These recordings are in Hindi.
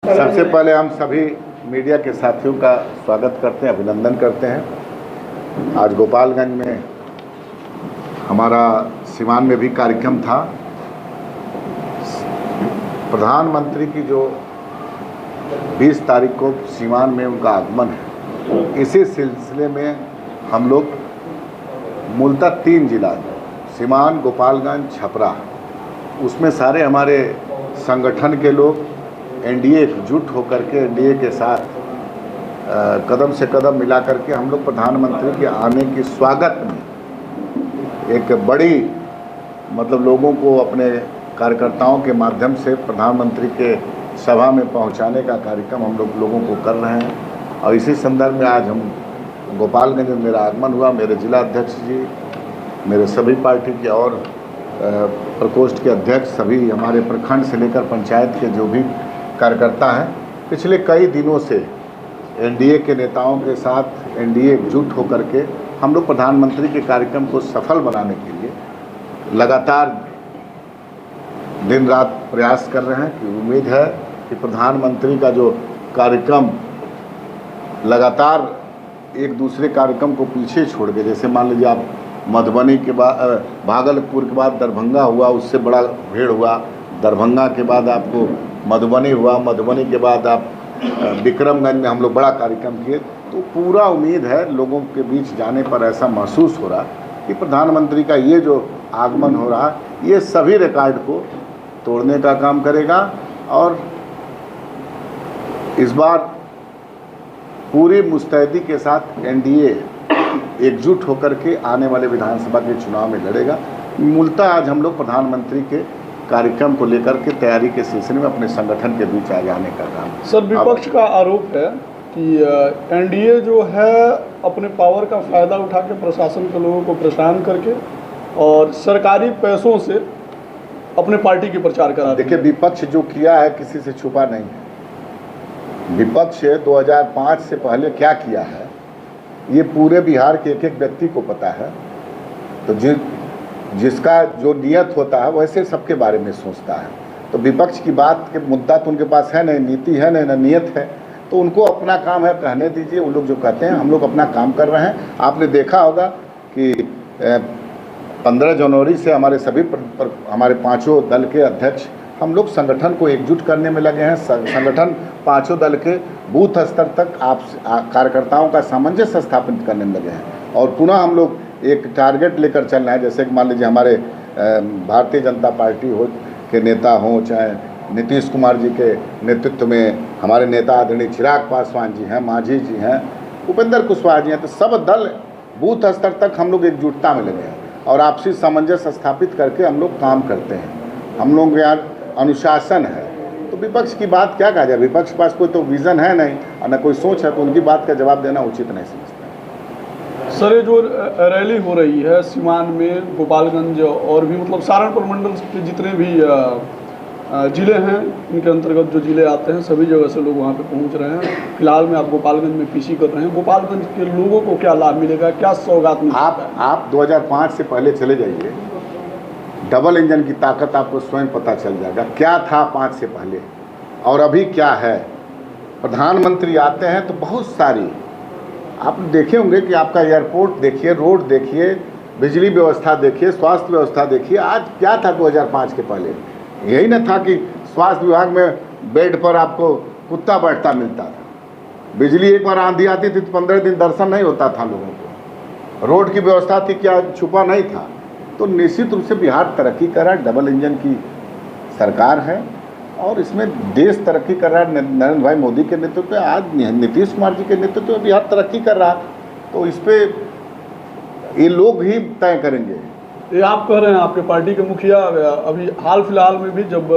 सबसे पहले हम सभी मीडिया के साथियों का स्वागत करते हैं, अभिनंदन करते हैं। आज गोपालगंज में हमारा सिवान में भी कार्यक्रम था। प्रधानमंत्री की जो 20 तारीख को सिवान में उनका आगमन है, इसी सिलसिले में हम लोग मूलतः 3 जिला सिवान, गोपालगंज, छपरा, उसमें सारे हमारे संगठन के लोग एनडीए एकजुट होकर के एनडीए के साथ कदम से कदम मिला करके हम लोग प्रधानमंत्री के आने की स्वागत में एक बड़ी लोगों को अपने कार्यकर्ताओं के माध्यम से प्रधानमंत्री के सभा में पहुंचाने का कार्यक्रम हम लोगों को कर रहे हैं। और इसी संदर्भ में आज हम गोपालगंज में मेरा आगमन हुआ। मेरे जिला अध्यक्ष जी, मेरे सभी पार्टी के और प्रकोष्ठ के अध्यक्ष, सभी हमारे प्रखंड से लेकर पंचायत के जो भी कार्यकर्ता हैं, पिछले कई दिनों से एनडीए के नेताओं के साथ एनडीए एकजुट होकर के हम लोग प्रधानमंत्री के कार्यक्रम को सफल बनाने के लिए लगातार दिन रात प्रयास कर रहे हैं। कि उम्मीद है कि प्रधानमंत्री का जो कार्यक्रम लगातार एक दूसरे कार्यक्रम को पीछे छोड़ के, जैसे मान लीजिए आप मधुबनी के बाद भागलपुर के बाद दरभंगा हुआ, उससे बड़ा भीड़ हुआ। दरभंगा के बाद आपको मधुबनी हुआ, मधुबनी के बाद आप विक्रमगंज में हम लोग बड़ा कार्यक्रम किए। तो पूरा उम्मीद है लोगों के बीच जाने पर ऐसा महसूस हो रहा कि प्रधानमंत्री का ये जो आगमन हो रहा, ये सभी रिकॉर्ड को तोड़ने का काम करेगा। और इस बार पूरी मुस्तैदी के साथ एनडीए एकजुट होकर के आने वाले विधानसभा के चुनाव में लड़ेगा। मूलतः आज हम लोग प्रधानमंत्री के कार्यक्रम को लेकर के तैयारी के सिलसिले में अपने संगठन के बीच आ जाने का काम। सर, विपक्ष का आरोप है कि एनडीए जो है अपने पावर का फ़ायदा उठा के प्रशासन के लोगों को परेशान करके और सरकारी पैसों से अपने पार्टी के प्रचार करा। देखिए, विपक्ष जो किया है किसी से छुपा नहीं है। विपक्ष 2005 से पहले क्या किया है ये पूरे बिहार के एक एक व्यक्ति को पता है। तो जिसका जो नियत होता है वैसे सबके बारे में सोचता है। तो विपक्ष की बात के मुद्दा तो उनके पास है नहीं, नीति है नहीं, न नियत है। तो उनको अपना काम है, कहने दीजिए। वो लोग जो कहते हैं, हम लोग अपना काम कर रहे हैं। आपने देखा होगा कि 15 जनवरी से हमारे सभी हमारे 5 दल के अध्यक्ष हम लोग संगठन को एकजुट करने में लगे हैं। संगठन 5 दल के बूथ स्तर तक आप कार्यकर्ताओं का सामंजस्य स्थापित करने में लगे हैं। और पुनः हम लोग एक टारगेट लेकर चल रहे हैं। जैसे कि मान लीजिए हमारे भारतीय जनता पार्टी हो के नेता हों, चाहे नीतीश कुमार जी के नेतृत्व में हमारे नेता आदरणीय चिराग पासवान जी हैं, मांझी जी हैं, उपेंद्र कुशवाहा जी हैं, तो सब दल बूथ स्तर तक हम लोग एकजुटता में लगे हैं और आपसी सामंजस्य स्थापित करके हम लोग काम करते हैं। हम लोग के यहाँ अनुशासन है। तो विपक्ष की बात क्या कहा जाए? विपक्ष के पास कोई तो विज़न है नहीं और न कोई सोच है, तो उनकी बात का जवाब देना उचित नहीं समझता। सर, ये जो रैली हो रही है सिवान में, गोपालगंज और भी सहारनपुर मंडल के जितने भी ज़िले हैं, इनके अंतर्गत जो ज़िले आते हैं, सभी जगह से लोग वहाँ पे पहुँच रहे हैं। फिलहाल में आप गोपालगंज में पीसी कर रहे हैं। गोपालगंज के लोगों को क्या लाभ मिलेगा, क्या सौगात मिलेगा? आप 2005 से पहले चले जाइए, डबल इंजन की ताकत आपको स्वयं पता चल जाएगा। क्या था 5 से पहले और अभी क्या है। प्रधानमंत्री आते हैं तो बहुत सारी आप देखे होंगे कि आपका एयरपोर्ट देखिए, रोड देखिए, बिजली व्यवस्था देखिए, स्वास्थ्य व्यवस्था देखिए। आज क्या था 2005 के पहले? यही न था कि स्वास्थ्य विभाग में बेड पर आपको कुत्ता बैठता मिलता था। बिजली एक बार आंधी आती थी तो 15 दिन दर्शन नहीं होता था लोगों को। रोड की व्यवस्था थी, क्या छुपा नहीं था। तो निश्चित रूप से बिहार तरक्की कर रहा है। डबल इंजन की सरकार है और इसमें देश तरक्की कर रहा है। नरेंद्र भाई मोदी के नेतृत्व में, आज नीतीश कुमार जी के नेतृत्व में बिहार तरक्की कर रहा है। तो इस पर ये लोग ही तय करेंगे। ये आप कह रहे हैं, आपके पार्टी के मुखिया अभी हाल फिलहाल में भी जब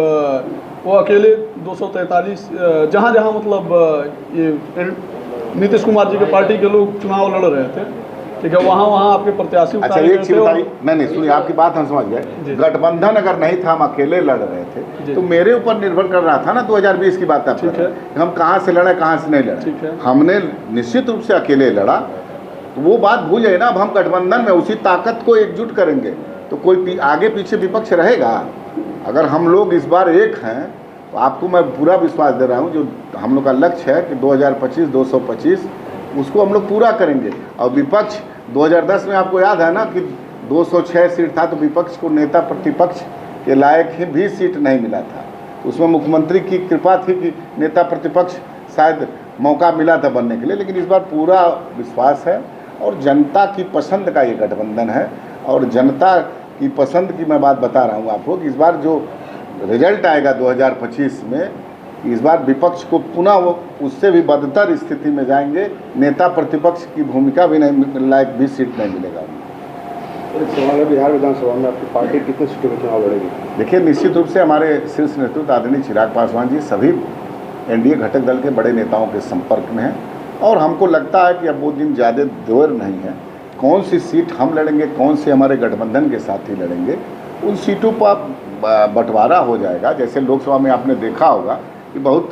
वो अकेले 243 जहाँ ये नीतीश कुमार जी के पार्टी के लोग चुनाव लड़ रहे थे, ठीक है, वहाँ आपके प्रत्याशी। अच्छा, एक चीज़ बताइए। नहीं सुनिए, आपकी बात हम समझ गए। गठबंधन अगर नहीं था, हम अकेले लड़ रहे थे, तो मेरे ऊपर निर्भर कर रहा था ना 2020 की बात। ठीक है, हम कहाँ से लड़े, कहाँ से नहीं लड़े। ठीक है, हमने निश्चित रूप से अकेले लड़ा। तो वो बात भूल जाए ना। अब हम गठबंधन में उसी ताकत को एकजुट करेंगे तो कोई आगे पीछे विपक्ष रहेगा। अगर हम लोग इस बार एक हैं तो आपको मैं पूरा विश्वास दे रहा हूँ, जो हम लोग का लक्ष्य है कि 2025 225 उसको हम लोग पूरा करेंगे। और विपक्ष 2010 में आपको याद है ना कि 206 सीट था, तो विपक्ष को नेता प्रतिपक्ष के लायक ही भी सीट नहीं मिला था। उसमें मुख्यमंत्री की कृपा थी कि नेता प्रतिपक्ष शायद मौका मिला था बनने के लिए, लेकिन इस बार पूरा विश्वास है और जनता की पसंद का ये गठबंधन है। और जनता की पसंद की मैं बात बता रहा हूँ आपको कि इस बार जो रिजल्ट आएगा 2025 में, इस बार विपक्ष को पुनः वो उससे भी बदतर स्थिति में जाएंगे। नेता प्रतिपक्ष की भूमिका भी नहीं लायक भी सीट नहीं मिलेगा। एक सवाल है, बिहार विधानसभा में आपकी पार्टी कितने सीटों पर चुनाव लड़ेगी? देखिए, निश्चित रूप से हमारे शीर्ष नेतृत्व आदरणीय चिराग पासवान जी सभी एनडीए घटक दल के बड़े नेताओं के संपर्क में हैं और हमको लगता है कि अब वो दिन ज़्यादा दूर नहीं है। कौन सी सीट हम लड़ेंगे, कौन से हमारे गठबंधन के साथी लड़ेंगे, उन सीटों पर बंटवारा हो जाएगा। जैसे लोकसभा में आपने देखा होगा कि बहुत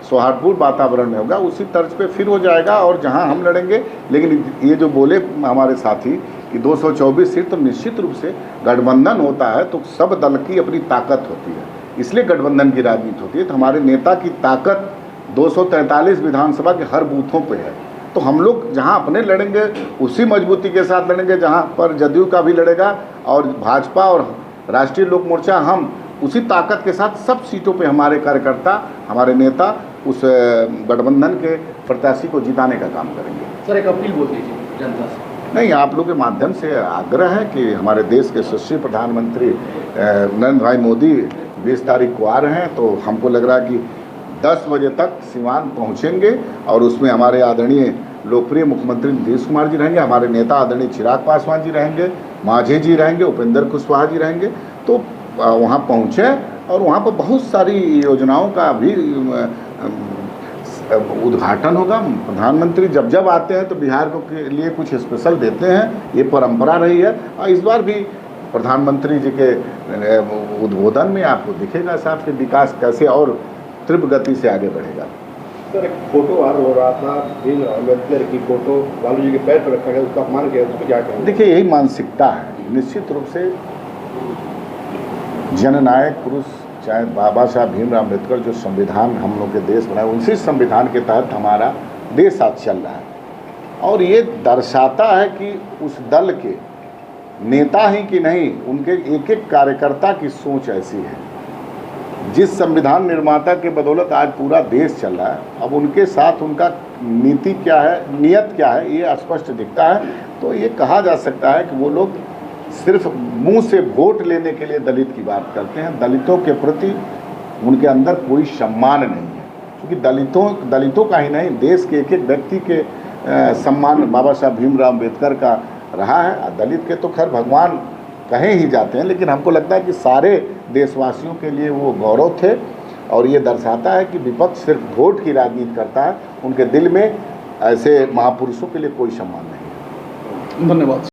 सौहार्दपूर्ण वातावरण में होगा, उसी तर्ज पे फिर हो जाएगा और जहां हम लड़ेंगे। लेकिन ये जो बोले हमारे साथी कि 224 सीट, तो निश्चित रूप से गठबंधन होता है तो सब दल की अपनी ताकत होती है, इसलिए गठबंधन की राजनीति होती है। तो हमारे नेता की ताकत 243 विधानसभा के हर बूथों पे है, तो हम लोग जहां अपने लड़ेंगे उसी मजबूती के साथ लड़ेंगे, जहां पर जदयू का भी लड़ेगा और भाजपा और राष्ट्रीय लोक मोर्चा, हम उसी ताकत के साथ सब सीटों पे हमारे कार्यकर्ता, हमारे नेता उस गठबंधन के प्रत्याशी को जिताने का काम करेंगे। सर, एक अपील बोल दीजिए जनता से। नहीं, आप लोगों के माध्यम से आग्रह है कि हमारे देश के यशस्वी प्रधानमंत्री नरेंद्र भाई मोदी 20 तारीख को आ रहे हैं, तो हमको लग रहा है कि 10 बजे तक सिवान पहुंचेंगे और उसमें हमारे आदरणीय लोकप्रिय मुख्यमंत्री नीतीश कुमार जी रहेंगे, हमारे नेता आदरणीय चिराग पासवान जी रहेंगे, मांझी जी रहेंगे, उपेंद्र कुशवाहा जी रहेंगे। तो वहाँ पहुँचे और वहाँ पर बहुत सारी योजनाओं का भी उद्घाटन होगा। प्रधानमंत्री जब जब आते हैं तो बिहार को के लिए कुछ स्पेशल देते हैं, ये परंपरा रही है। और इस बार भी प्रधानमंत्री जी के उद्बोधन में आपको दिखेगा साहब कि विकास कैसे और तीव्र गति से आगे बढ़ेगा। सर, एक फोटो वायरल हो रहा था, भीमराव अम्बेडकर की फोटो लालू जी के पैर पर रखा गया, उसका अपमान किया, उसको क्या कहेंगे? देखिए, यही मानसिकता है। निश्चित रूप से जननायक पुरुष चाहे बाबा साहब भीमराव अम्बेडकर जो संविधान हम लोग के देश बनाए, उसी संविधान के तहत हमारा देश आज चल रहा है। और ये दर्शाता है कि उस दल के नेता ही कि नहीं, उनके एक एक कार्यकर्ता की सोच ऐसी है। जिस संविधान निर्माता के बदौलत आज पूरा देश चल रहा है, अब उनके साथ उनका नीति क्या है, नियत क्या है, ये स्पष्ट दिखता है। तो ये कहा जा सकता है कि वो लोग सिर्फ मुंह से वोट लेने के लिए दलित की बात करते हैं, दलितों के प्रति उनके अंदर कोई सम्मान नहीं है। क्योंकि दलितों का ही नहीं, देश के एक एक व्यक्ति के सम्मान बाबा साहब भीमराव अम्बेडकर का रहा है। दलित के तो खैर भगवान कहे ही जाते हैं, लेकिन हमको लगता है कि सारे देशवासियों के लिए वो गौरव थे। और ये दर्शाता है कि विपक्ष सिर्फ वोट की राजनीति करता है, उनके दिल में ऐसे महापुरुषों के लिए कोई सम्मान नहीं है। धन्यवाद।